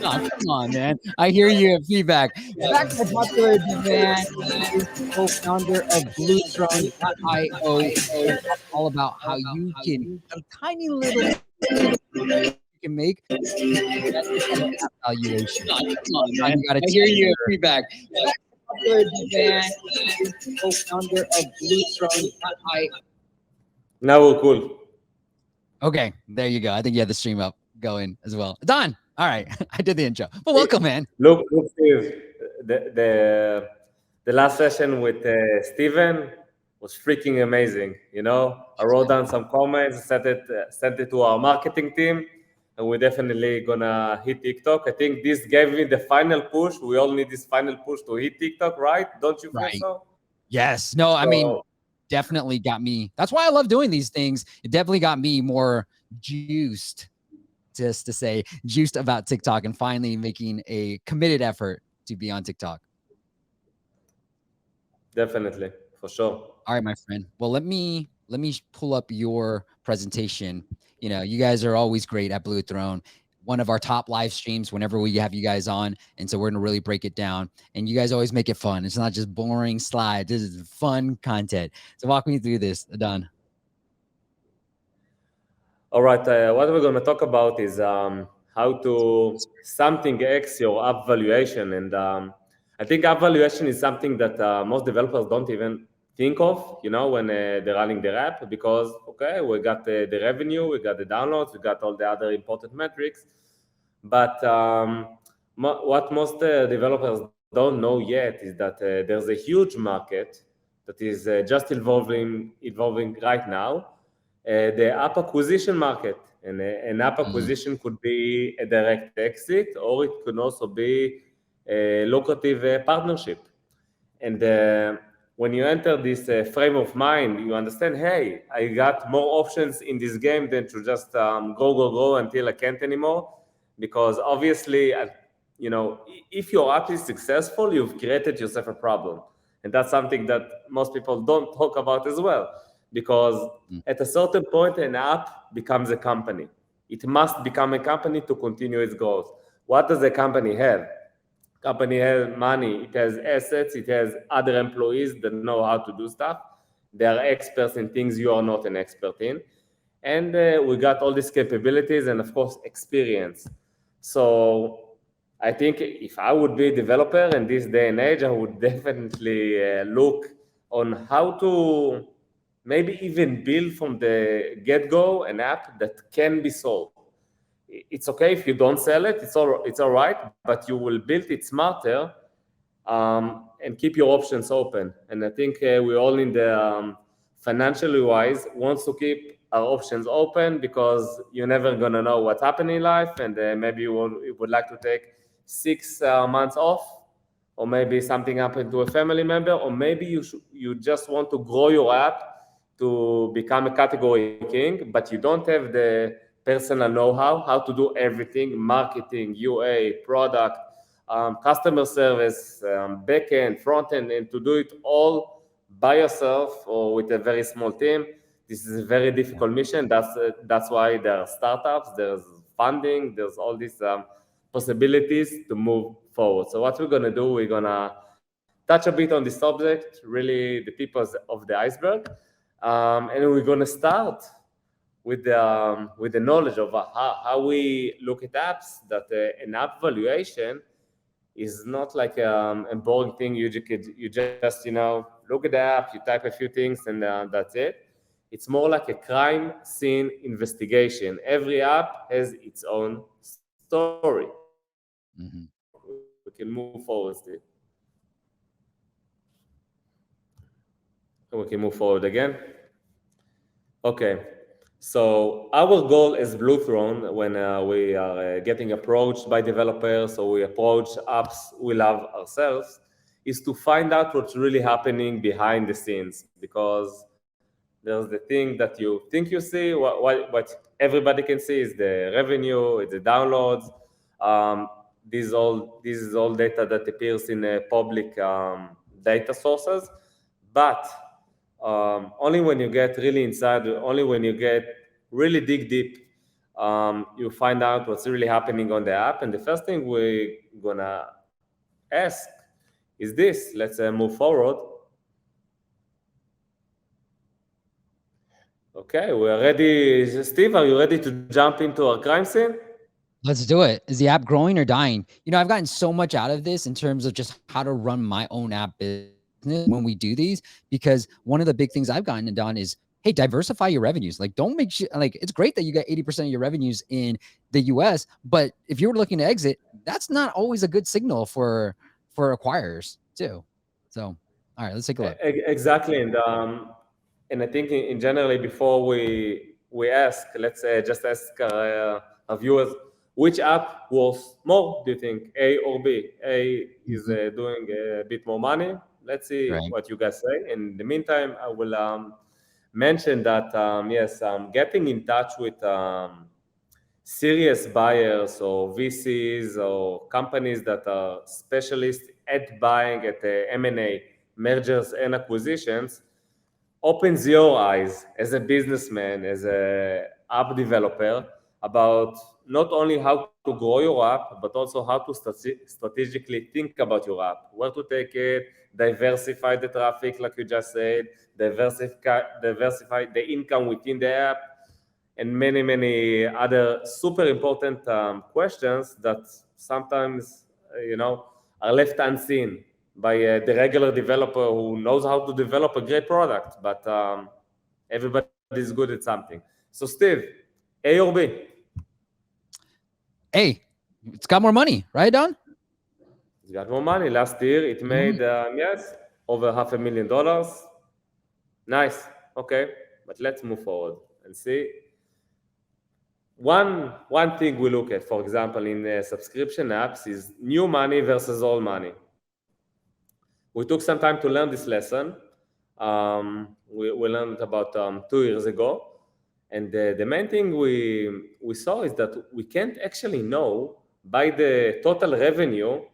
Oh, come on, man. I hear you at feedback. Back by popular demand, is co-founder of BlueThrone.io. And talk all about how you can, a tiny little you can make better app valuation. Come on, John, man. you got a I hear chance you at here. feedback. Back by popular demand, is co-founder of BlueThrone.io. Now we're cool. Okay, there you go. I think you had the stream up going as well. Don, all right. I did the intro. But welcome, man. Look, Steve, the last session with Steven was freaking amazing. You know, I wrote down some comments, sent it to our marketing team, and we're definitely gonna hit TikTok. I think this gave me the final push. We all need this final push to hit TikTok, right? Don't you feel Right. so? Yes. No, I mean, definitely got me. That's why I love doing these things. It definitely got me more juiced, just to say, juiced about TikTok and finally making a committed effort to be on TikTok. Definitely, for sure. All right, my friend. Well, let me pull up your presentation. You know, you guys are always great at Blue Throne. One of our top live streams whenever we have you guys on. And so we're going to really break it down. And you guys always make it fun. It's not just boring slides. This is fun content. So walk me through this, Idan. All right, what we're going to talk about is how to something X your app valuation. And I think app valuation is something that most developers don't even think of, you know, when they're running their app, because, okay, we got the revenue, we got the downloads, we got all the other important metrics. But what most developers don't know yet is that there's a huge market that is just evolving right now. The app acquisition market, and an app acquisition could be a direct exit, or it could also be a lucrative partnership. And when you enter this frame of mind, you understand, hey, I got more options in this game than to just go until I can't anymore. Because obviously, you know, if your app is successful, you've created yourself a problem. And that's something that most people don't talk about as well. Because at a certain point, an app becomes a company. It must become a company to continue its growth. What does a company have? Company has money, it has assets, it has other employees that know how to do stuff. They are experts in things you are not an expert in. And we got all these capabilities and, of course, experience. So I think if I would be a developer in this day and age, I would definitely look on how to maybe even build from the get-go an app that can be sold. It's okay if you don't sell it, it's all right, but you will build it smarter and keep your options open. And I think we all in the financially wise wants to keep our options open, because you're never going to know what's happening in life, and maybe you would like to take 6 months off, or maybe something happened to a family member, or maybe you just want to grow your app to become a category king, but you don't have the personal know-how, how to do everything, marketing, UA, product, customer service, backend, frontend, and to do it all by yourself or with a very small team. This is a very difficult mission. That's why there are startups, there's funding, there's all these possibilities to move forward. So what we're going to do, we're going to touch a bit on the subject, really the tip of the iceberg, and we're going to start with the knowledge of how we look at apps, that an app valuation is not like a boring thing. You just look at the app, you type a few things, and that's it. It's more like a crime scene investigation. Every app has its own story. Mm-hmm. We can move forward, Steve. We can move forward again. Okay. So our goal as Blue Throne, when we are getting approached by developers, or we approach apps we love ourselves, is to find out what's really happening behind the scenes. Because there's the thing that you think you see, what everybody can see is the revenue, it's the downloads. This is all data that appears in public data sources, but only when you get really inside, only when you get really dig deep You find out what's really happening on the app, and the first thing we're gonna ask is this. Let's move forward. Okay, we're ready. Steve, are you ready to jump into our crime scene? Let's do it. Is the app growing or dying? I've gotten so much out of this in terms of just how to run my own app business when we do these, because one of the big things I've gotten done is, hey, diversify your revenues. Like, don't make sure, like, it's great that you got 80% of your revenues in the US, but if you're looking to exit, that's not always a good signal for acquirers too. So, all right, let's take a look. Exactly, and I think in generally before we ask, let's just ask our viewers, which app was more? Do you think A or B? A is Mhm. doing a bit more money. Let's see Right. what you guys say. In the meantime, I will mention that yes, getting in touch with serious buyers or VCs or companies that are specialists at buying at M&A, mergers and acquisitions, opens your eyes as a businessman, as a app developer, about not only how to grow your app, but also how to strategically think about your app, where to take it, diversify the traffic, like you just said, diversify the income within the app, and many, many other super important questions that sometimes, are left unseen by the regular developer who knows how to develop a great product, but everybody is good at something. So, Steve, A or B? Hey, it's got more money, right, Don? It got more money. Last year, it Mhm. made, yes, over $500,000. Nice. Okay. But let's move forward and see. One thing we look at, for example, in subscription apps is new money versus old money. We took some time to learn this lesson. We learned it about 2 years ago. And the main thing we saw is that we can't actually know by the total revenue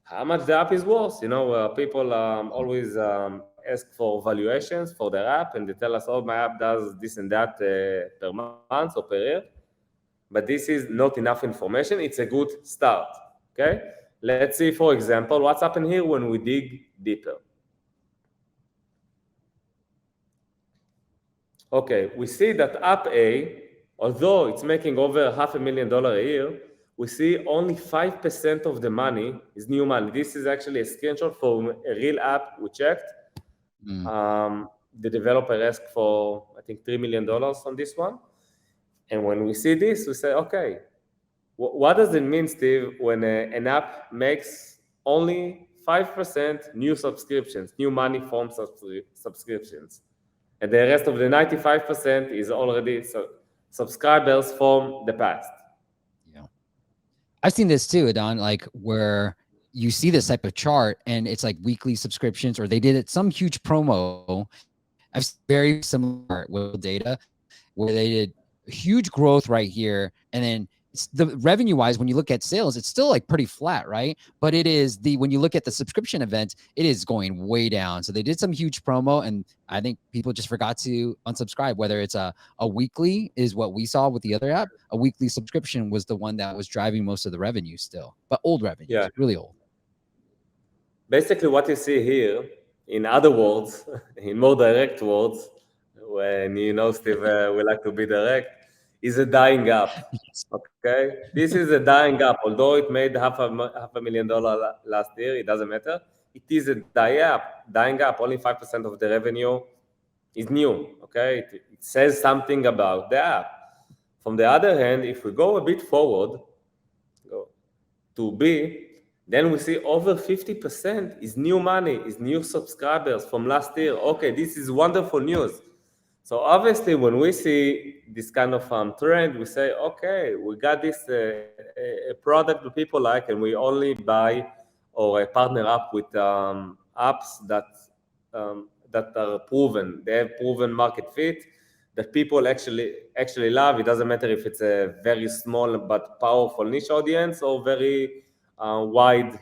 how much the app is worth. People always ask for valuations for their app, and they tell us, oh, my app does this and that per month or per year. But this is not enough information. It's a good start. Okay? Let's see, for example, what's happened here when we dig deeper. Okay, we see that app A, although it's making over $500,000 a year, we see only 5% of the money is new money. This is actually a screenshot from a real app we checked. Mm. The developer asked for, I think, $3 million on this one. And when we see this, we say, okay, what does it mean, Steve, when an app makes only 5% new subscriptions, new money from subscriptions? And the rest of the 95% is already subscribers from the past. Yeah. I've seen this too, Adon, like where you see this type of chart and it's like weekly subscriptions, or they did it some huge promo. I've seen very similar with data where they did huge growth right here. And then the revenue wise, when you look at sales, it's still like pretty flat, right? But it is when you look at the subscription event, it is going way down. So they did some huge promo, and I think people just forgot to unsubscribe. Whether it's a weekly is what we saw with the other app, a weekly subscription was the one that was driving most of the revenue still, but old Yeah. revenues, really old. Basically, what you see here, in other words, in more direct words, when Steve, we like to be direct, is a dying app. Okay, this is a dying app. Although it made $500,000 last year, it doesn't matter. It is a dying app. Only 5% of the revenue is new. Okay, it says something about the app. From the other hand, if we go a bit forward, go to B, then we see over 50% is new money, is new subscribers from last year. Okay, this is wonderful news. So obviously, when we see this kind of trend, we say, okay, we got this a product that people like, and we only buy or partner up with apps that are proven. They have proven market fit that people actually love. It doesn't matter if it's a very small but powerful niche audience or very wide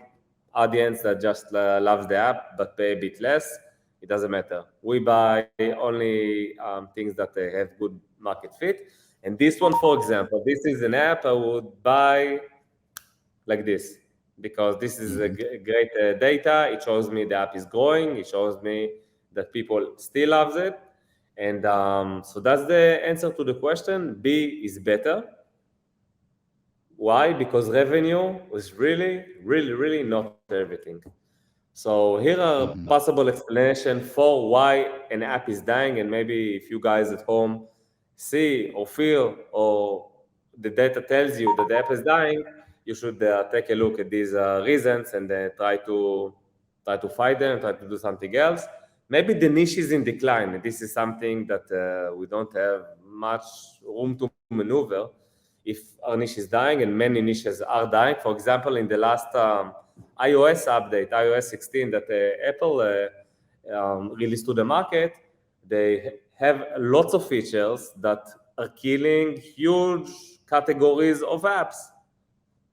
audience that just loves the app but pay a bit less. It doesn't matter. We buy only things that have good market fit. And this one, for example, this is an app I would buy like this because this is a Hmm. great data. It shows me the app is growing. It shows me that people still loves it. And so that's the answer to the question. B is better. Why? Because revenue is really not everything. So here are Hmm. possible explanation for why an app is dying, and maybe if you guys at home see or feel or the data tells you that the app is dying, you should take a look at these reasons and try to fight them, try to do something else. Maybe the niche is in decline. This is something that we don't have much room to maneuver if our niche is dying, and many niches are dying. For example, in the last iOS update, iOS 16 that Apple released to the market, they have lots of features that are killing huge categories of apps.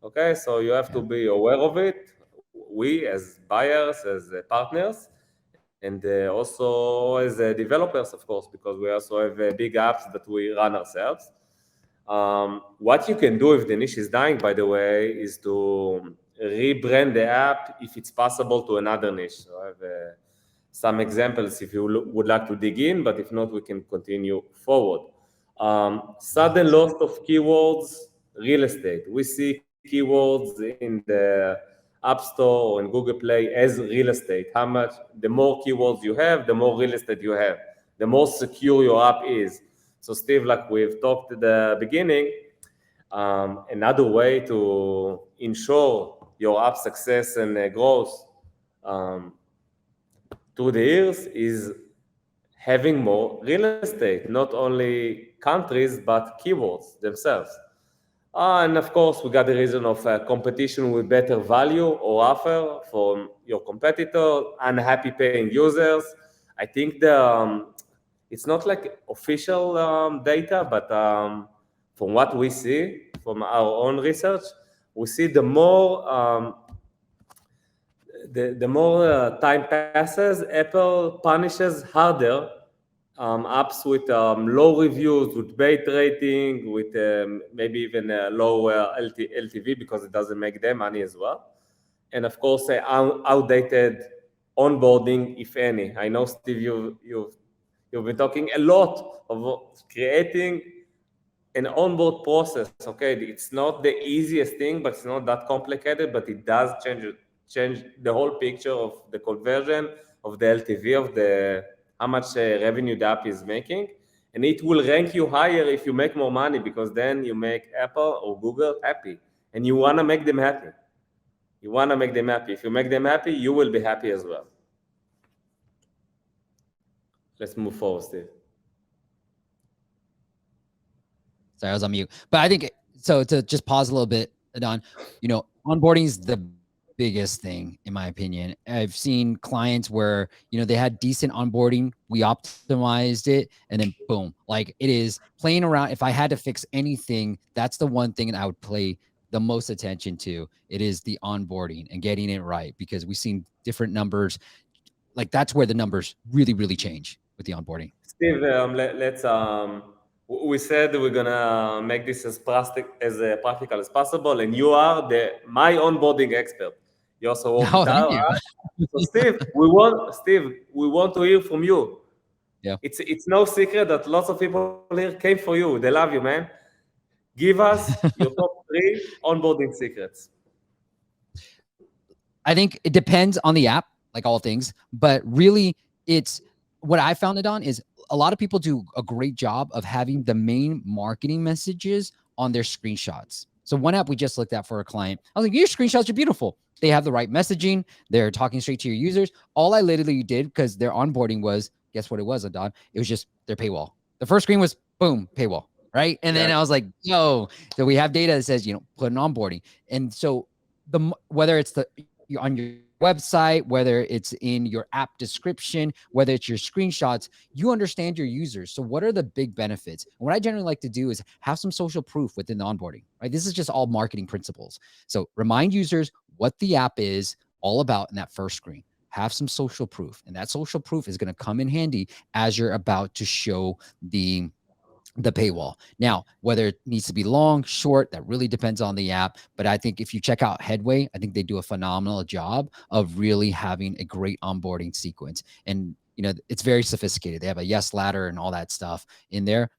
Okay, so you have to Yeah. be aware of it. We as buyers, as partners, and also as developers, of course, because we also have big apps that we run ourselves. What you can do if the niche is dying, by the way, is to rebrand the app if it's possible to another niche. So I have some examples if you would like to dig in, but if not, we can continue forward. Sudden loss of keywords, real estate. We see keywords in the App Store or in Google Play as real estate. How much, the more keywords you have, the more real estate you have, the more secure your app is. So Steve, like we've talked at the beginning, another way to ensure your app success and growth um, through the years is having more real estate, not only countries, but keywords themselves. And of course, we got the reason of competition with better value or offer from your competitor, unhappy paying users. I think it's not like official data, but from what we see from our own research, we see the more time passes, Apple punishes harder apps with low reviews, with bait rating, with maybe even low LTV because it doesn't make them money as well. And of course, outdated onboarding, if any. I know, Steve, you've been talking a lot of creating an onboard process. Okay, it's not the easiest thing, but it's not that complicated, but it does change the whole picture of the conversion, of the LTV, of the how much revenue the app is making, and it will rank you higher if you make more money, because then you make Apple or Google happy, and you want to make them happy. You want to make them happy. If you make them happy, you will be happy as well. Let's move forward, Steve. Sorry, I was on mute. But I think so. To just pause a little bit, Adon, onboarding is the biggest thing in my opinion. I've seen clients where they had decent onboarding, we optimized it, and then boom, like it is playing around. If I had to fix anything, that's the one thing that I would play the most attention to. It is the onboarding and getting it right, because we've seen different numbers. Like that's where the numbers really change with the onboarding. Steve, let's. We said we're gonna make this as practical as possible, and you are my onboarding expert. You also work Oh, with thank our. you. So Steve, we want to hear from you. Yeah. It's no secret that lots of people here came for you. They love you, man. Give us your top three onboarding secrets. I think it depends on the app, like all things, but really it's what I found it on is a lot of people do a great job of having the main marketing messages on their screenshots. So one app we just looked at for a client, I was like, your screenshots are beautiful. They have the right messaging. They're talking straight to your users. All I literally did, because their onboarding was, guess what it was, Adon? It was just their paywall. The first screen was boom, paywall, right? And then Yeah. I was like, yo, so we have data that says, put an onboarding. And so whether it's on your website, whether it's in your app description, whether it's your screenshots, you understand your users. So what are the big benefits? And what I generally like to do is have some social proof within the onboarding, right? This is just all marketing principles. So remind users what the app is all about in that first screen. Have some social proof. And that social proof is going to come in handy as you're about to show the the paywall. Now, whether it needs to be long, short, that really depends on the app. But I think if you check out Headway, I think they do a phenomenal job of really having a great onboarding sequence. And it's very sophisticated. They have a yes ladder and all that stuff in there.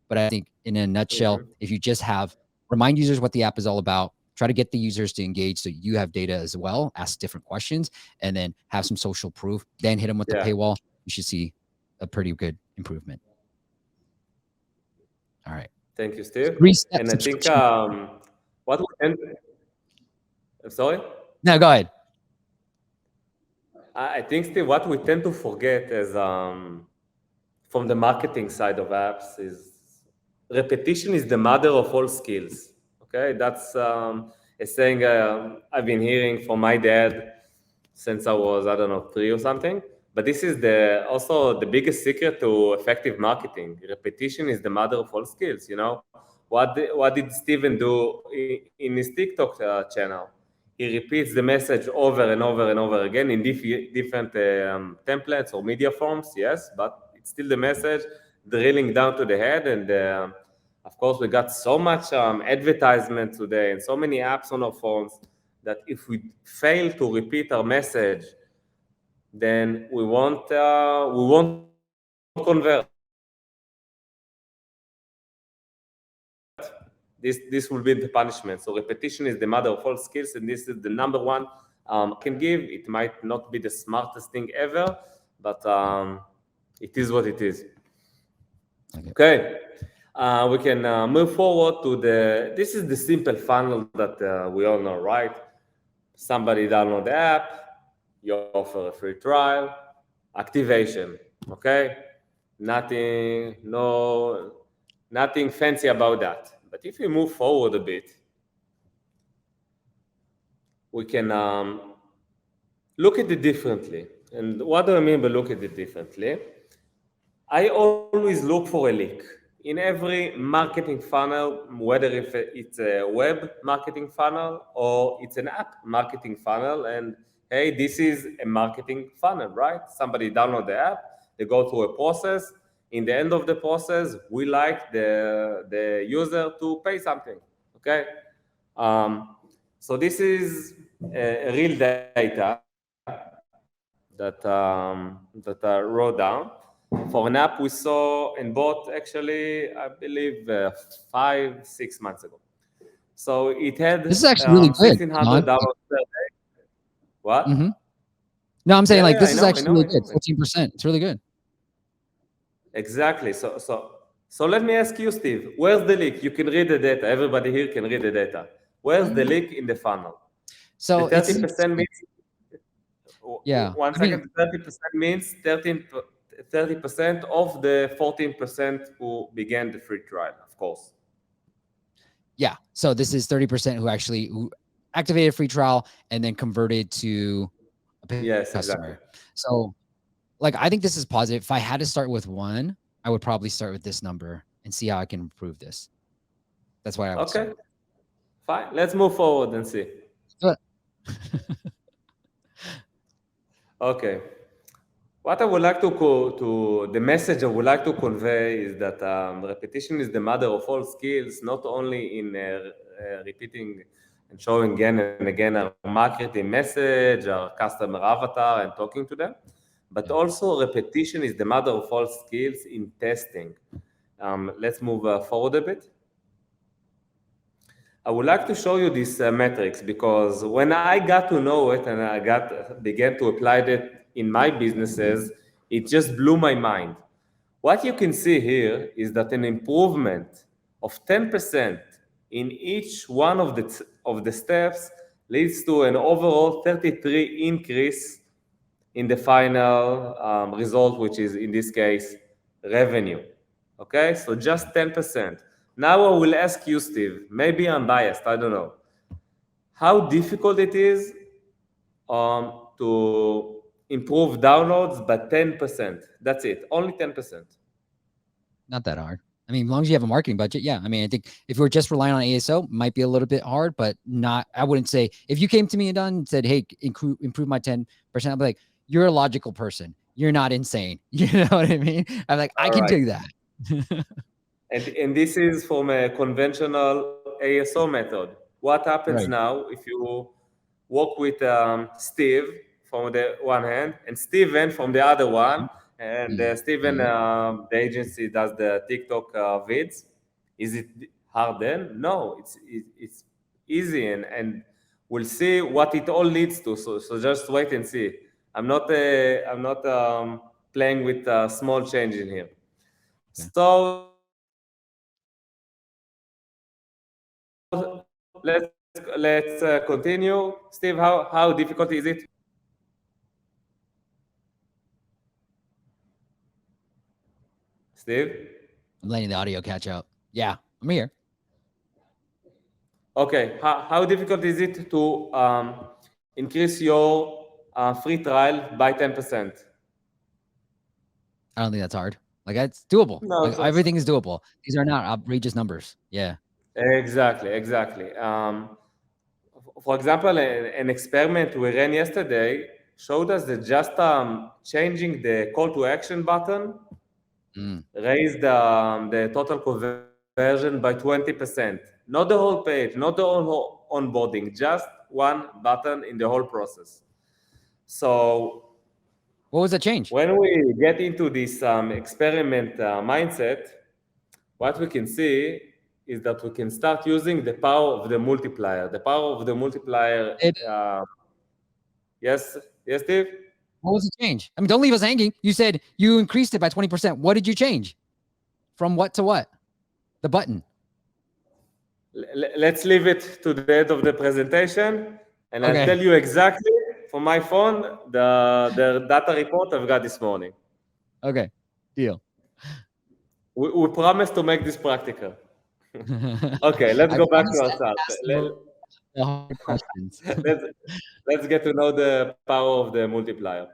But I think in a nutshell, if you just Mhm. have remind users what the app is all about, try to get the users to engage so you have data as well, ask different questions, and then have some social proof, then hit them with the Yeah. paywall, you should see a pretty good improvement. All right. Thank you, Steve. Three-step And I think subscription. what we tend, sorry, No, go ahead. I think, Steve, what we tend to forget is from the marketing side of apps is repetition is the mother of all skills. Okay, that's a saying I've been hearing from my dad since I was, I don't know, 3 or something. But this is the also the biggest secret to effective marketing. Repetition is the mother of all skills. What did Steven do in his TikTok channel? He repeats the message over and over and over again in different templates or media forms, yes, but it's still the message drilling down to the head. And of course, we got so much advertisement today and so many apps on our phones that if we fail to repeat our message, then we won't convert. This will be the punishment. So repetition is the mother of all skills, and this is the number one I can give. It might not be the smartest thing ever, but it is what it is. Okay. Okay, we can move forward to this is the simple funnel that we all know, right? Somebody download the app, you offer a free trial, activation, okay? Nothing, no, nothing fancy about that. But if we move forward a bit, we can look at it differently. And what do I mean by look at it differently? I always look for a leak in every marketing funnel, whether if it's a web marketing funnel or it's an app marketing funnel. And hey, this is a marketing funnel, right? Somebody download the app, they go through a process. In the end of the process, we like the user to pay something. Okay, um, so this is a real data that I wrote down for an app we saw and bought actually, I believe, 5, 6 months ago. So it had This is actually really good, 1,500 Idan. downloads per day. What? Mm-hmm. No, I'm saying Yeah, like yeah, this I is know, I actually know, really I good. know. 14%. It's really good. Exactly. So let me ask you, Steve, where's the leak? You can read the data. Everybody here can read the data. Where's the leak in the funnel? The So it's 30% means, yeah. one I mean, second, 30% means 30% of the 14% who began the free trial, of course. yeah. So this is 30% who activated free trial and then converted to a paying Yes, customer. exactly. So like I think this is positive. If I had to start with one, I would probably start with this number and see how I can improve this. That's why I would Okay, start. fine. Let's move forward and see. But Okay. What I would like to the message I would like to convey is that repetition is the mother of all skills, not only in repeating and showing again and again our marketing message, our customer avatar, and talking to them, but yeah. also repetition is the mother of all skills in testing. Let's move forward a bit. I would like to show you these metrics because when I got to know it and I began to apply it in my businesses, it just blew my mind. What you can see here is that an improvement of 10% in each one of the steps leads to an overall 33 increase in the final result, which is in this case revenue. Okay, so just 10%. Now I will ask you, Steve, maybe I'm biased, I don't know, how difficult it is to improve downloads by 10%. That's it, only 10%. Not that hard. I mean, as long as you have a marketing budget, yeah. I mean, I think if we're just relying on ASO, might be a little bit hard, but not. I wouldn't say if you came to me and done and said, "Hey, improve my 10%," I'd be like, "You're a logical person. You're not insane." You know what I mean? I'm like, I All can right. do that. And this is from a conventional ASO method. What happens Right. now if you work with Steve from the one hand and Steven from the other one, and Steven, Mm-hmm. the agency does the TikTok vids. Is it hard then? No, it's easy, and we'll see what it all leads to. So just wait and see. I'm not playing with small change in here. Okay. So let's continue. Steve, how difficult is it? Steve? I'm letting the audio catch up. Yeah, I'm here. Okay, how difficult is it to increase your free trial by 10%? I don't think that's hard. Like it's doable. No, Like everything is doable. These are not outrageous numbers. Yeah. exactly. For example, an experiment we ran yesterday showed us that just changing the call to action button Mm, raised the total conversion by 20%. Not the whole page, not the whole onboarding, just one button in the whole process. So what was that change? when we get into this experiment mindset, what we can see is that we can start using the power of the multiplier. The power of the multiplier, It. yes, yes, Steve? What was the change? I mean, don't leave us hanging. You said you increased it by 20%. What did you change? From what to what? The button. Let's leave it to the end of the presentation, and I'll tell Okay. you exactly from my phone the data report I've got this morning. Okay. Deal. We promise to make this practical. Okay, let's I go back to promise to ourselves. ask the hard questions. Let's, let's get to know the power of the multiplier.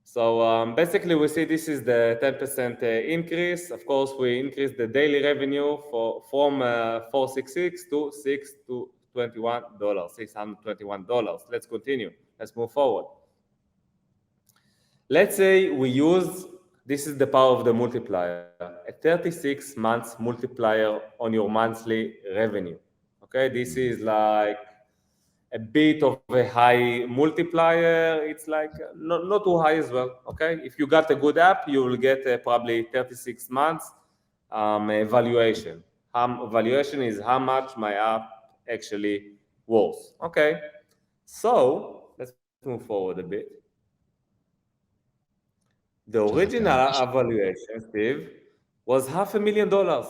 So basically, we see this is the 10% increase. Of course, we increase the daily revenue from 466 to 6 to $21, $621. Let's continue. Let's move forward. Let's say we use, this is the power of the multiplier, a 36 months multiplier on your monthly revenue. Okay, this Mhm, is like a bit of a high multiplier. It's like not too high as well. Okay, if you got a good app, you will get probably 36 months valuation. Valuation is how much my app actually worth. Okay, so let's move forward a bit. The which is like original a mission. evaluation, Steve, was $500,000.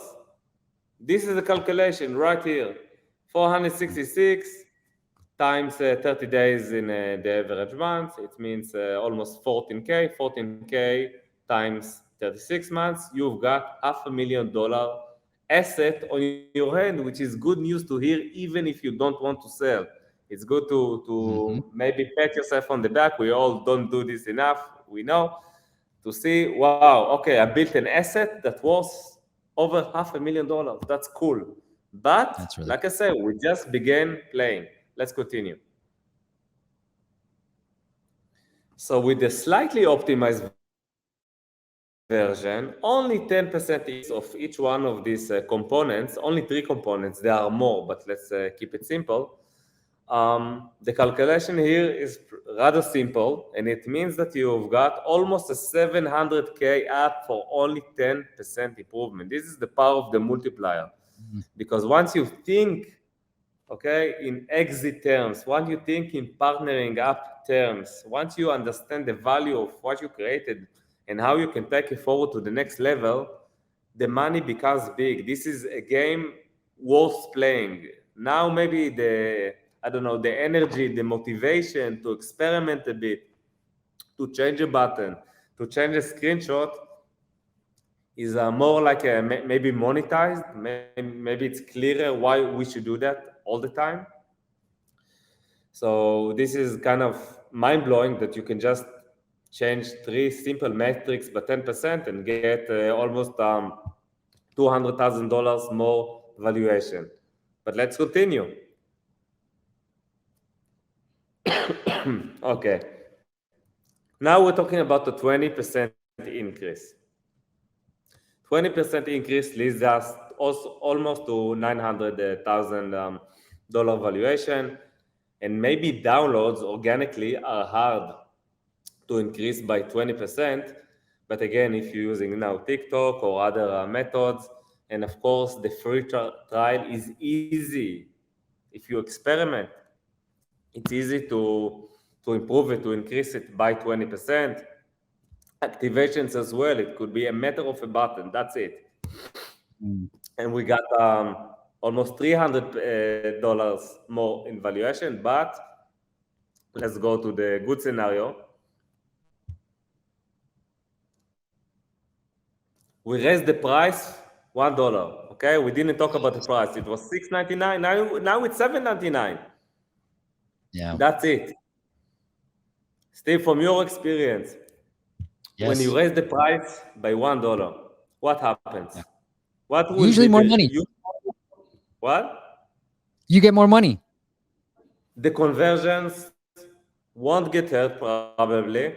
This is the calculation right here. 466 times 30 days in the average month. It means almost 14K. 14K times 36 months. You've got $500,000 asset on your hand, which is good news to hear, even if you don't want to sell. It's good to Mm-hmm. maybe pat yourself on the back. We all don't do this enough, we know, to see, wow, okay, I built an asset that was over $500,000. That's cool. But That's really like I cool. said, we just began playing. Let's continue. So with the slightly optimized version, only 10% increase of each one of these components, only three components. There are more, but let's keep it simple. The calculation here is rather simple, and it means that you've got almost a 700K app for only 10% improvement. This is the power of the multiplier. Mhm. Because once you think, okay, in exit terms, once you think in partnering up terms, once you understand the value of what you created and how you can take it forward to the next level, the money becomes big. This is a game worth playing. Now maybe I don't know, the energy, the motivation to experiment a bit, to change a button, to change a screenshot is more like maybe monetized. Maybe it's clearer why we should do that all the time. So this is kind of mind blowing that you can just change three simple metrics by 10% and get almost $200,000 more valuation. But let's continue. Okay. Now we're talking about the 20% increase. 20% increase leads us also almost to $900,000 valuation, and maybe downloads organically are hard to increase by 20%. But again, if you're using now TikTok or other methods, and of course the free trial is easy. If you experiment, it's easy to improve it, to increase it by 20%. Activations as well, it could be a matter of a button, that's it. Mm. And we got almost $300 more in valuation. But let's go to the good scenario. We raised the price $1. Okay, we didn't talk about the price. It was $6.99. Now it's $7.99. Yeah. That's it. Steve, from your experience, when you Yes. raise the price by $1, what happens? Yeah. What will be Usually more the money. what? You get more money. The conversions won't get hurt probably.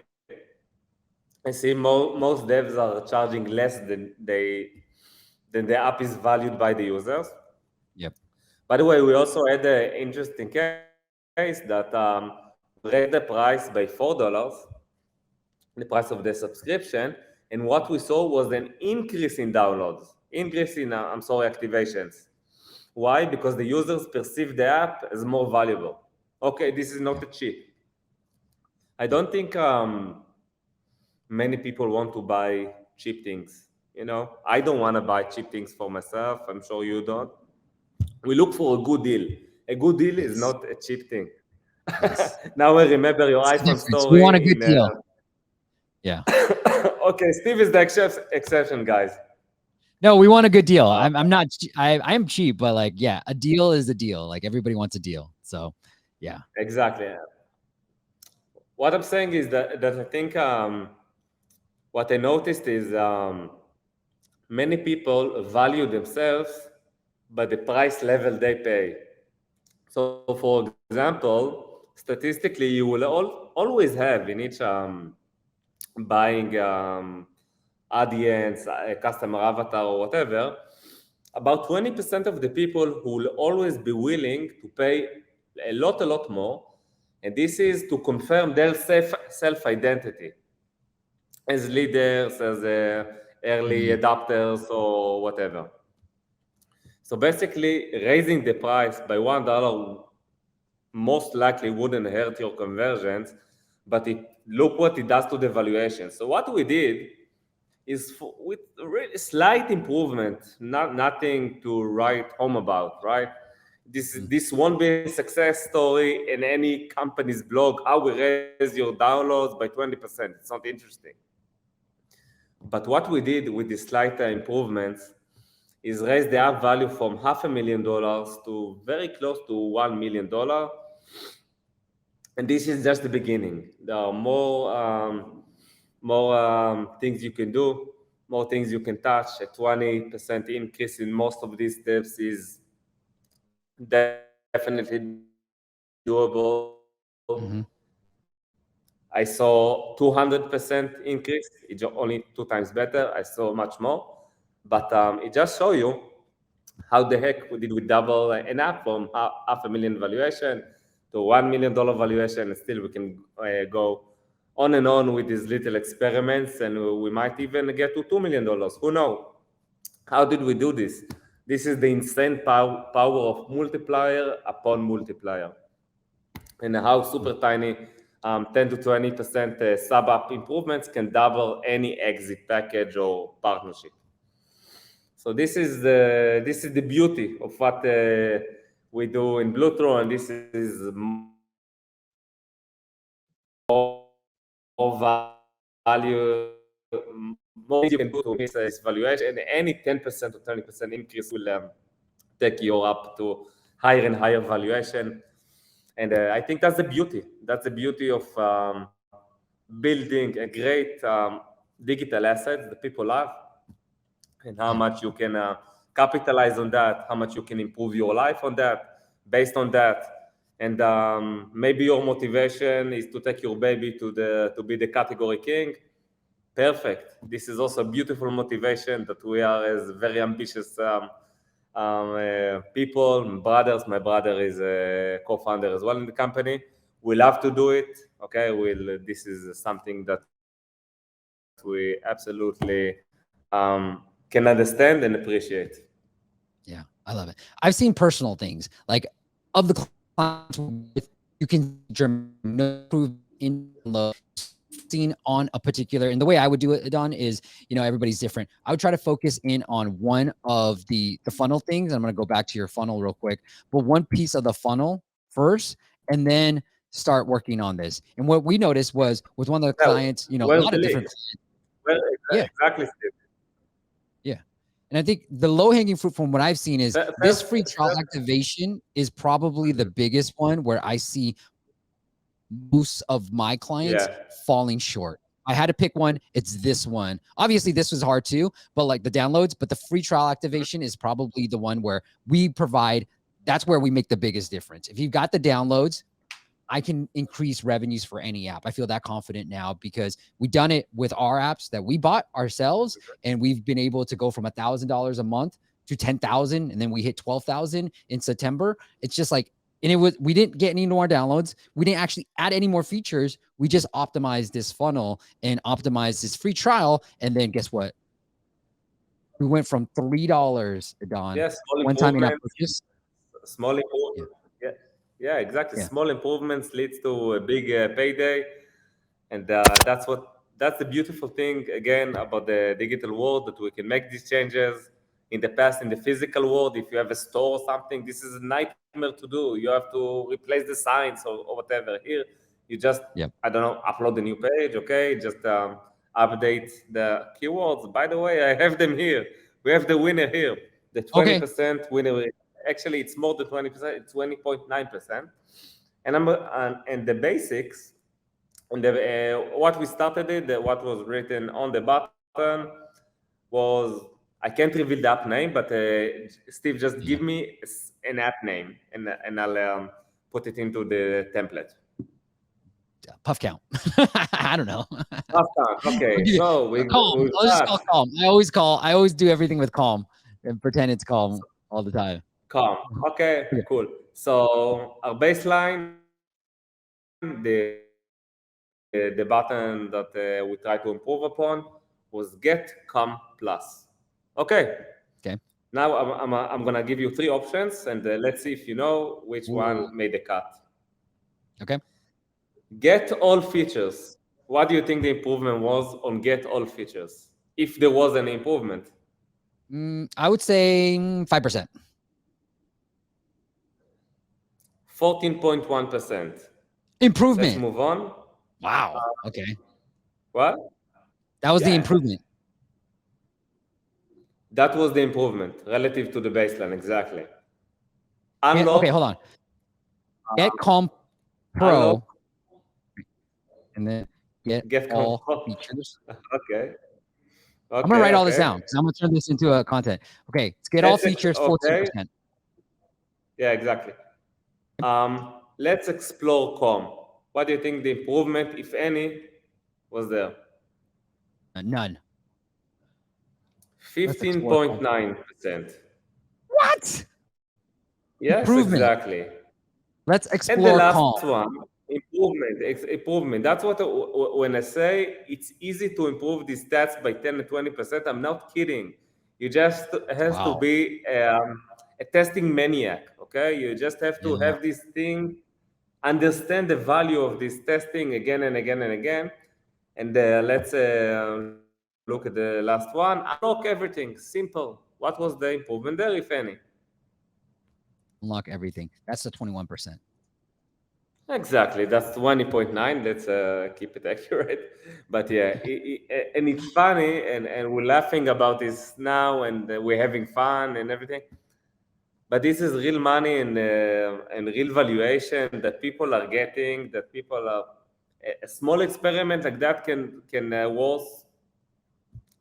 I see most devs are charging less than the app is valued by the users. Yep. By the way, we also had an interesting case that we raised the price by $4, the price of the subscription, and what we saw was an increase in downloads, increase in activations. Why? Because the users perceive the app as more valuable. Okay, this is not a cheap. I don't think many people want to buy cheap things. You know, I don't want to buy cheap things for myself. I'm sure you don't. We look for a good deal. A good deal is Yes. not a cheap thing. Yes. Now I remember your It's the iPhone difference. We want a story good in. deal. Yeah. Okay, Steve is the exception, guys. No, we want a good deal. Uh, I'm not. I am cheap, but like, yeah, a deal is a deal. Like everybody wants a deal. So, yeah. exactly. What I'm saying is that I think what I noticed is many people value themselves by the price level they pay. So, for example, statistically, you will always have in each buying audience, a customer avatar, or whatever, about 20% of the people who will always be willing to pay a lot more. And this is to confirm their self identity as leaders, as early Mm. adopters, or whatever. So basically, raising the price by $1 most likely wouldn't hurt your conversions, but look what it does to the valuation. So what we did is with really slight improvement, nothing to write home about, right? This won't be a success story in any company's blog, how we raise your downloads by 20%. It's not interesting. But what we did with the slight improvements is raise the app value from $500,000 to very close to $1 million. And this is just the beginning. There are more things you can do, more things you can touch. A 20% increase in most of these steps is definitely doable. Mm-hmm. I saw 200% increase. It's only 2 times better. I saw much more. But it just show you how the heck did we double an app from $500,000 valuation to $1 million valuation, and still we can go on and on with these little experiments, and we might even get to $2 million. Who knows? How did we do this? This is the insane power of multiplier upon multiplier, and how super tiny 10 to 20% sub app improvements can double any exit package or partnership. So this is the beauty of what we do in Bluetooth, and this is more value, more things you can do to miss this valuation. And any 10% or 20% increase will take you up to higher and higher valuation. And I think that's the beauty. That's the beauty of building a great digital asset that people love, and how Yeah. much you can capitalize on that, how much you can improve your life on that, based on that. And maybe your motivation is to take your baby to be the category king. Perfect. This is also beautiful motivation that we are as very ambitious people, brothers. My brother is a co-founder as well in the company. We love to do it. Okay, this is something that we absolutely can understand and appreciate. Yeah, I love it. I've seen personal things like of the clients we work with, you can see dramatic no improvement in download focusing on a particular, and the way I would do it, Don, is everybody's different. I would try to focus in on one of the funnel things. I'm going to go back to your funnel real quick, but one piece of the funnel first, and then start working on this. And what we noticed was with one of the Yeah, clients, a well, lot of different clients. well, Yeah, exactly, Steve. yeah. And I think the low hanging fruit from what I've seen is this First, free trial activation is probably the biggest one where I see most of my clients yeah, falling short. I had to pick one. It's this one. Obviously, this was hard too, but like the downloads, but the free trial activation is probably the one where we provide. That's where we make the biggest difference. If you've got the downloads, I can increase revenues for any app. I feel that confident now because we've done it with our apps that we bought ourselves, and we've been able to go from $1,000 a month to 10,000, and then we hit 12,000 in September. It's just like, and we didn't get any more downloads. We didn't actually add any more features. We just optimized this funnel and optimized this free trial. And then guess what? We went from $3, Don, yes, small one time in app improvements. purchase. Small Yeah, improvement. Yeah, yeah, exactly. yeah, Small improvements leads to a big payday, and that's the beautiful thing again about the digital world, that we can make these changes. In the past, in the physical world, if you have a store or something, this is a nightmare to do. You have to replace the signs or whatever. Here, you just, yeah. I don't know, upload a new page. Okay, just update the keywords. By the way, I have them here. We have the winner here, the Okay. 20% winner. Actually, it's more than 20%. It's 20.9%. And the basics, and what we started what was written on the button was, I can't reveal the app name, but Steve, just give Yeah. me an app name, and I'll put it into the template. Puff count. I don't know. Okay, so Calm. we I'll just got call calm. I always call. I always do everything with calm and pretend it's calm all the time. calm. Okay, Okay. cool. So our baseline, the button that we try to improve upon was Get Calm Plus. Okay, now Okay. I'm gonna give you three options, and let's see if you know which one made the Ooh. cut. Okay. Get all features. What do you think the improvement was on Get all features? If there was an improvement, I would say 5%. 14.1%. Let's Improvement. move on. Wow. Okay. What? That was the Yeah, improvement. that was the improvement relative to the baseline, exactly. Okay, hold Unlock, on. Get Calm unlock, Pro and then get get all comfort. features. Okay, I'm gonna write all this okay. down because I'm gonna turn this into a content. Okay, let's get all Let's features okay. 14%. Yeah, exactly. Let's explore com. What do you think the improvement, if any, was there? None. Let's explore calm. 15.9%. What? Yes, Improvement. exactly. Let's And the explore last calm. one, improvement, improvement. That's what when I say it's easy to improve these stats by 10 to 20%, I'm not kidding. You just has to Wow. be a testing maniac. Okay, you just have to Yeah. have this thing, understand the value of this testing again and again and again. And let's look at the last one. Unlock everything. Simple. What was the improvement there, if any? Unlock everything. That's the 21%. Exactly, that's 20.9. Let's keep it accurate. But yeah, and it's funny, and we're laughing about this now, and we're having fun and everything. But this is real money and real valuation that people are getting. That people are a small experiment like that can worth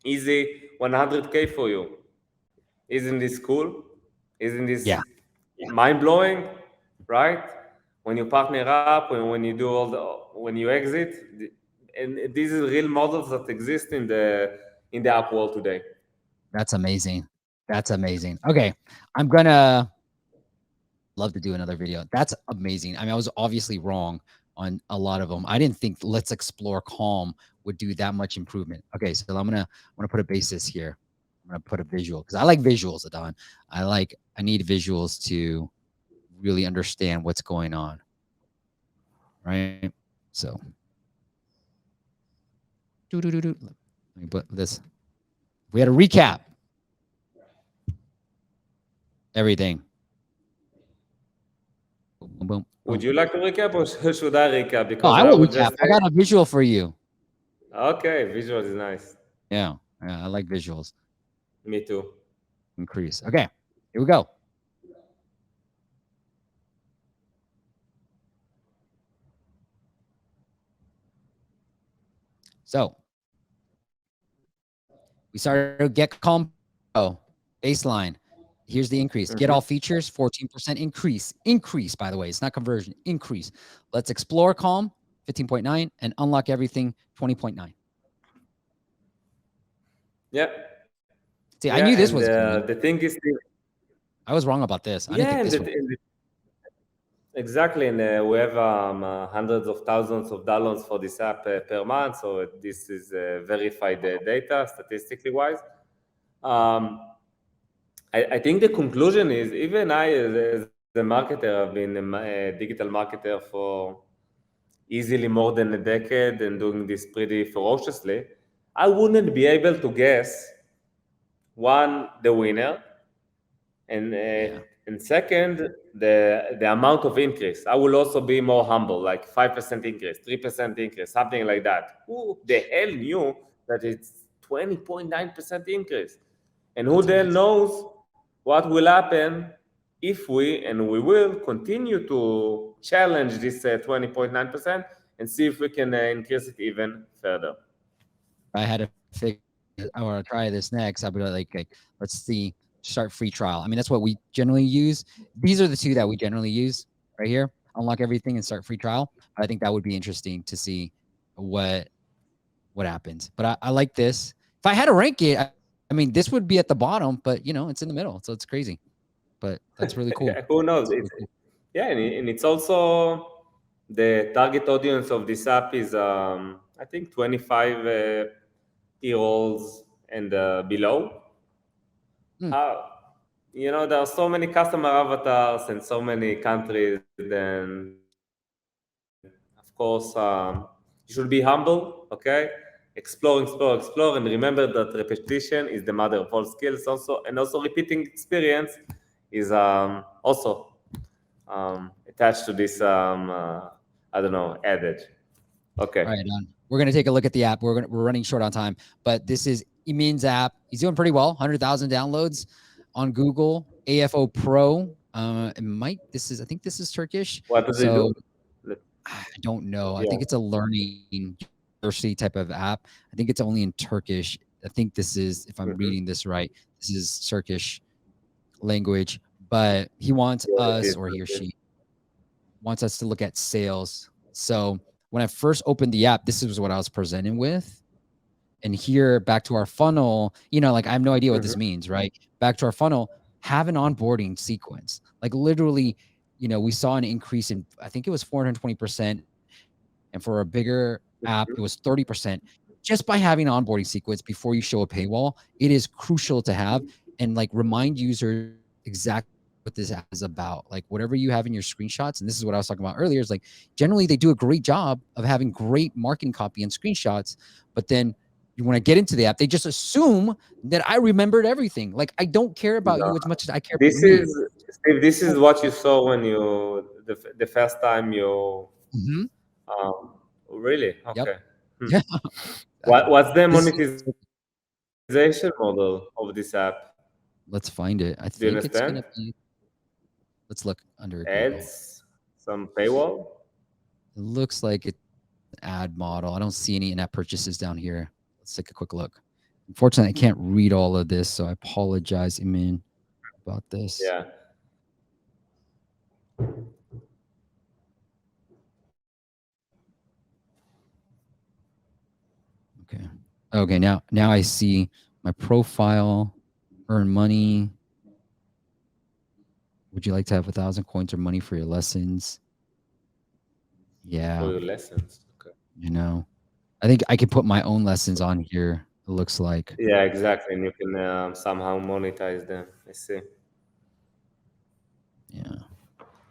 easy 100K for you. Isn't this cool? Isn't Yeah. this mind blowing? Right? When you partner up, when you do when you exit, and these are real models that exist in the app world today. That's amazing. That's amazing. Okay, I'm gonna love to do another video. That's amazing. I mean, I was obviously wrong on a lot of them. I didn't think Let's Explore Calm would do that much improvement. Okay, so I'm gonna put a basis here. I'm gonna put a visual because I like visuals, Adon. I need visuals to really understand what's going on, right? So let me put this. We had a recap everything. Boom, boom, Would boom. you like to recap or should I recap? No, Because I I will would recap. just I say, got a visual for you. okay, visual is nice. Yeah, I like visuals. Me too. Increase. Okay, here we go. So we started Get Calm Pro baseline. Here's the increase. Get all Mm-hmm. features, 14% increase. Increase, by the way, it's not conversion. Increase. Let's explore Calm, 15.9, and unlock everything, 20.9. Yeah, See, yeah, I knew and this was the coming. thing is, I was wrong about this. I didn't yeah, think this would. exactly, and we have hundreds of thousands of dollars for this app per month, so this is verified data statistically wise. Um, I think the conclusion is even I, as a marketer, I've been a digital marketer for easily more than a decade and doing this pretty ferociously. I wouldn't be able to guess one, the winner, Yeah, and second, the amount of increase. I will also be more humble, like 5% increase, 3% increase, something like that. Who the hell knew that it's 20.9% increase? And who that's then amazing. knows what will happen if we, and we will continue to challenge this 20.9% and see if we can increase it even further. I had to figure I want to try this next. I'll be like, let's see, start free trial. I mean, that's what we generally use. These are the two that we generally use right here. Unlock everything and start free trial. I think that would be interesting to see what what happens. But I like this. If I had to rank it, I mean, this would be at the bottom, but it's in the middle, so it's crazy. But that's really cool. Who knows? That's really cool. Yeah, and it's also the target audience of this app is I think 25 year olds and below. Hmm. How there are so many customer avatars in so many countries. Then of course you should be humble, okay? Explore, explore, explore, and remember that repetition is the mother of all skills. Also repeating experience is also attached to this I don't know, adage. All Okay. right, we're gonna take a look at the app. We're running short on time, but this is Emin's app. He's doing pretty well. 100,000 downloads on Google. AFO Pro. It might. This is. I think this is Turkish. What does it So do? Let- I don't know. I Yeah. think it's a learning university type of app. I think it's only in Turkish. I think this is, if I'm Mm-hmm. reading this right, this is Turkish language. But he wants Yeah, it us, is. or he or It is. she wants us to look at sales. So when I first opened the app, this is what I was presented with. And here, back to our funnel, like I have no idea what Mm-hmm. this means, right? Back to our funnel, have an onboarding sequence. Like literally, we saw an increase in, I think it was 420%. And for a bigger app, it was 30%. Just by having an onboarding sequence before you show a paywall, it is crucial to have and like remind users exactly what this app is about. Like whatever you have in your screenshots, and this is what I was talking about earlier, is like generally they do a great job of having great marketing copy and screenshots, but then when I get into the app, they just assume that I remembered everything. Like I don't care about No. you as much as I care about This me. is Steve. This Oh, is what you saw when you the first time you mhm. really Yep. okay. Hmm. Yeah. Exactly. What's the This is monetization model of this app? let's find it. I Do you think it's understand? gonna be. Let's look under Google. Ads, some paywall. It looks like it's an ad model. I don't see any in-app purchases down here. Let's take a quick look. Unfortunately, I can't read all of this, so I apologize, Imin, about this. Yeah. Okay, now I see my profile, earn money. Would you like to have 1,000 coins or money for your lessons? for Yeah, your lessons. Okay. you know. I think I could put my own lessons on here. It looks like. Yeah, exactly. And you can somehow monetize them. I see. Yeah.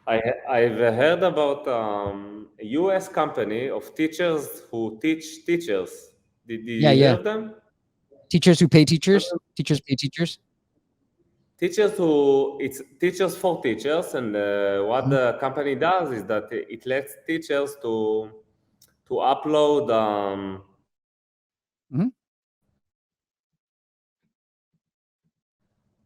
I've heard about a US company of teachers who teach teachers. Did Yeah, you hear yeah. of them? Teachers who pay teachers. Teachers pay teachers. Teachers who it's teachers for teachers, and what Mhm, the company does is that it lets teachers to upload mhm.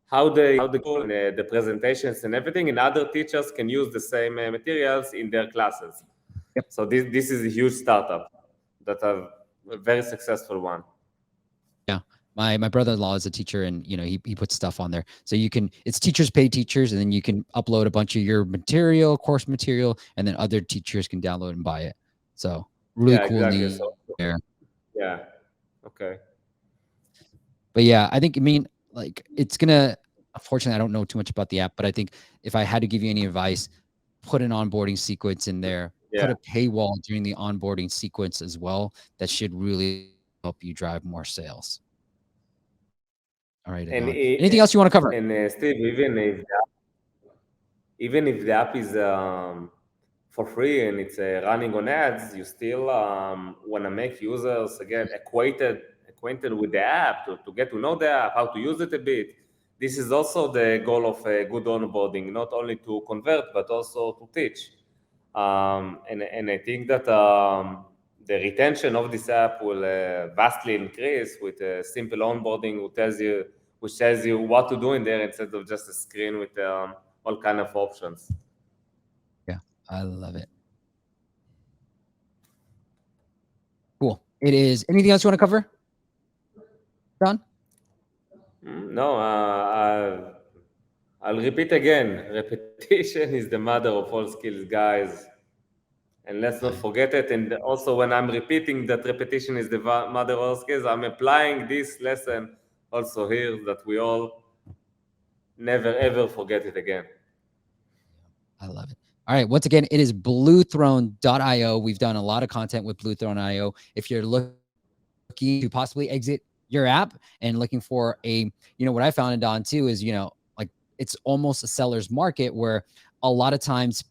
how they and the presentations and everything, and other teachers can use the same materials in their classes. Yep. So this is a huge startup that are a very successful one. Yeah. My brother-in-law is a teacher, and he puts stuff on there. So you can it's teachers pay teachers, and then you can upload a bunch of your material, course material, and then other teachers can download and buy it. So really Yeah, cool in exactly. the So there. yeah, okay. But yeah, I think, I mean, like, it's gonna unfortunately, I don't know too much about the app, but I think if I had to give you any advice, put an onboarding sequence in there, put Yeah, a paywall during the onboarding sequence as well. That should really help you drive more sales. All right, and Adon. Anything else you want to cover? Steve, even if the app is for free and it's running on ads, you still want to make users again acquainted with the app to get to know the app, how to use it a bit. This is also the goal of good onboarding, not only to convert but also to teach. And I think that the retention of this app will vastly increase with a simple onboarding which tells you what to do in there instead of just a screen with all kind of options. Yeah, I love it. Cool. It is. Anything else you want to cover, Don? No, I'll repeat again. Repetition is the mother of all skills, guys. And let's not forget it. And also, when I'm repeating that repetition is the mother of all skills, I'm applying this lesson also here that we all never ever forget it again. I love it. All right. Once again, it is bluethrone.io. We've done a lot of content with Bluethrone.io. If you're looking to possibly exit your app and looking for what I found in Don too is, like, it's almost a seller's market where a lot of times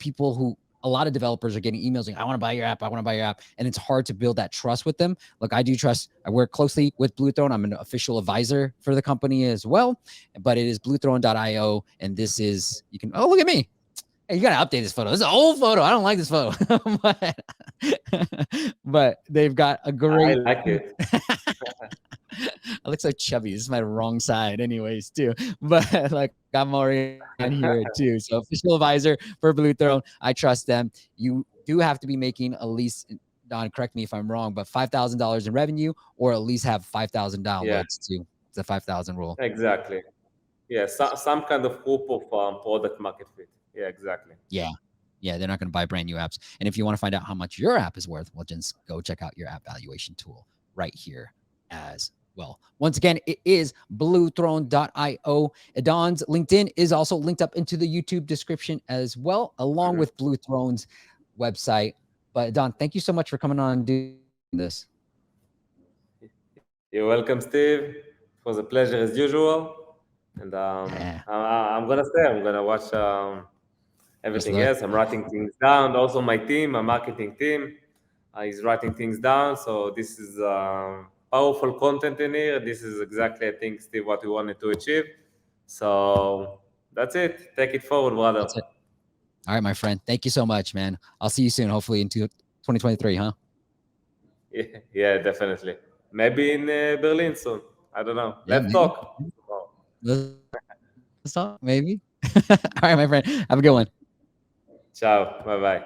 a lot of developers are getting emails like, I want to buy your app. I want to buy your app. And it's hard to build that trust with them. Look, I work closely with Bluethrone. I'm an official advisor for the company as well, but it is bluethrone.io. And oh, look at me. Hey, you gotta update this photo. This is an old photo. I don't like this photo. but they've got a I great like it. I look so chubby. This is my wrong side, anyways, too. But like, I'm already on here too. So official advisor for Blue Throne. I trust them. You do have to be making at least, Don, correct me if I'm wrong, but $5,000 in revenue, or at least have 5,000 Yeah, downloads too. It's a 5,000 rule. exactly. Yeah, some kind of group of product market fit. Yeah, exactly. Yeah. Yeah, they're not going to buy brand new apps. And if you want to find out how much your app is worth, well, just go check out your app valuation tool right here as well. Once again, it is bluethrone.io. Adon's LinkedIn is also linked up into the YouTube description as well, along Mhm. with Blue Throne's website. But Adon, thank you so much for coming on and doing this. You're welcome, Steve. It was a pleasure as usual. And Yeah. I'm gonna say I'm gonna watch Best of everything luck. else. I'm writing things down. Also, my team, my marketing team, is writing things down. So this is powerful content in here. This is exactly, I think, Steve, what we wanted to achieve. So that's it. Take it forward, brother. That's it. All right, my friend. Thank you so much, man. I'll see you soon, hopefully in 2023, huh? Yeah, yeah, definitely. Maybe in Berlin soon. I don't know. Yeah, Let's maybe. talk. Let's talk, maybe. All right, my friend. Have a good one. Ciao. Bye bye.